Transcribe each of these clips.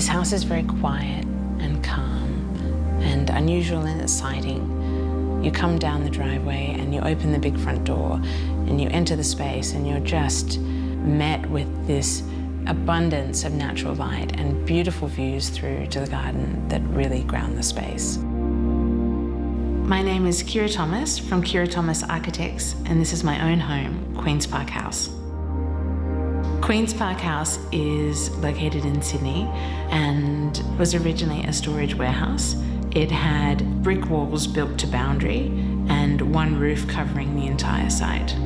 This house is very quiet and calm and unusual in its siting. You come down the driveway and you open the big front door and you enter the space and you're just met with this abundance of natural light and beautiful views through to the garden that really ground the space. My name is Kira Thomas from Kira Thomas Architects, and this is my own home, Queen's Park House. Queen's Park House is located in Sydney and was originally a storage warehouse. It had brick walls built to boundary and one roof covering the entire site.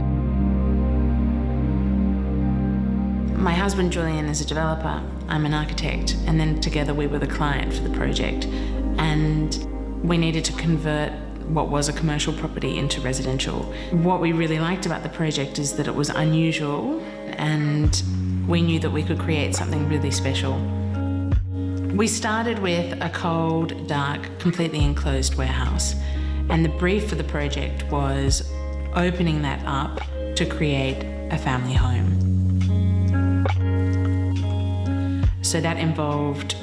My husband Julian is a developer, I'm an architect, and then together we were the client for the project. And we needed to convert what was a commercial property into residential. What we really liked about the project is that it was unusual and we knew that we could create something really special. We started with a cold, dark, completely enclosed warehouse, and the brief for the project was opening that up to create a family home. So that involved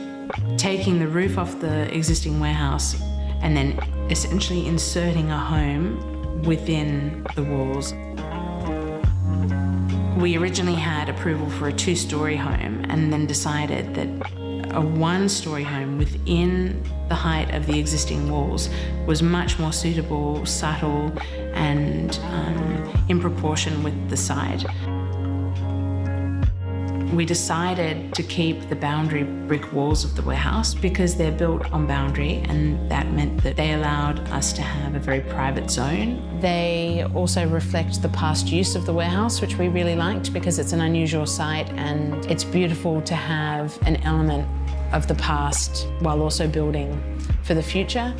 taking the roof off the existing warehouse and then essentially inserting a home within the walls. We originally had approval for a 2-story home and then decided that a 1-story home within the height of the existing walls was much more suitable, subtle, and in proportion with the site. We decided to keep the boundary brick walls of the warehouse because they're built on boundary, and that meant that they allowed us to have a very private zone. They also reflect the past use of the warehouse, which we really liked because it's an unusual site and it's beautiful to have an element of the past while also building for the future.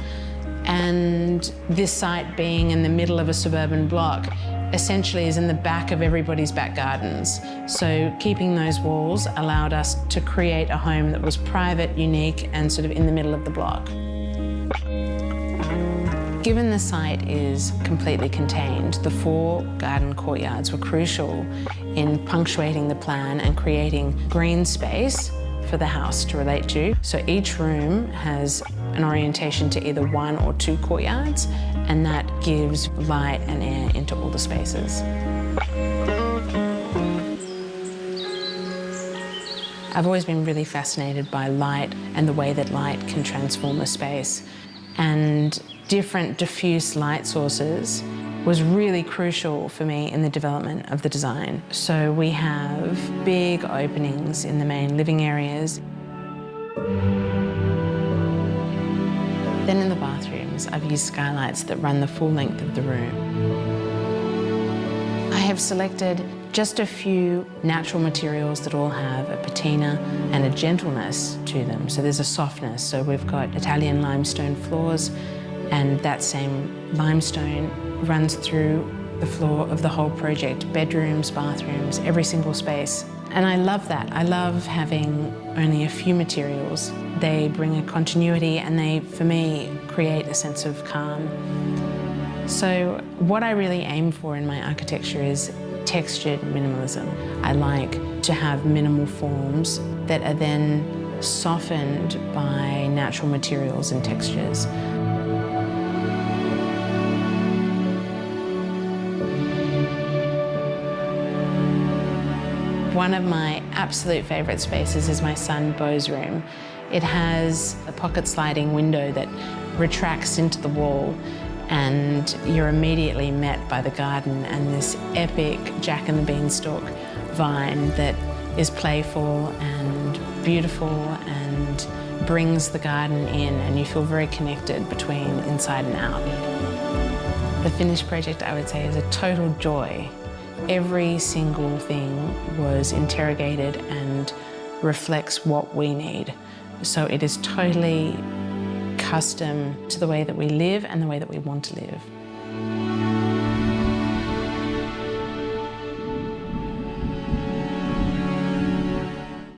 And this site being in the middle of a suburban block essentially is in the back of everybody's back gardens. So keeping those walls allowed us to create a home that was private, unique, and sort of in the middle of the block. Given the site is completely contained, the 4 garden courtyards were crucial in punctuating the plan and creating green space for the house to relate to. So each room has an orientation to either 1 or 2 courtyards, and that gives light and air into all the spaces. I've always been really fascinated by light and the way that light can transform a space, and different diffuse light sources was really crucial for me in the development of the design. So we have big openings in the main living areas. Then in the bathrooms, I've used skylights that run the full length of the room. I have selected just a few natural materials that all have a patina and a gentleness to them. So there's a softness. So we've got Italian limestone floors, and that same limestone runs through the floor of the whole project, bedrooms, bathrooms, every single space. And I love that. I love having only a few materials. They bring a continuity and they, for me, create a sense of calm. So what I really aim for in my architecture is textured minimalism. I like to have minimal forms that are then softened by natural materials and textures. One of my absolute favourite spaces is my son Beau's room. It has a pocket sliding window that retracts into the wall, and you're immediately met by the garden and this epic Jack and the Beanstalk vine that is playful and beautiful and brings the garden in, and you feel very connected between inside and out. The finished project, I would say, is a total joy. Every single thing was interrogated and reflects what we need. So it is totally custom to the way that we live and the way that we want to live.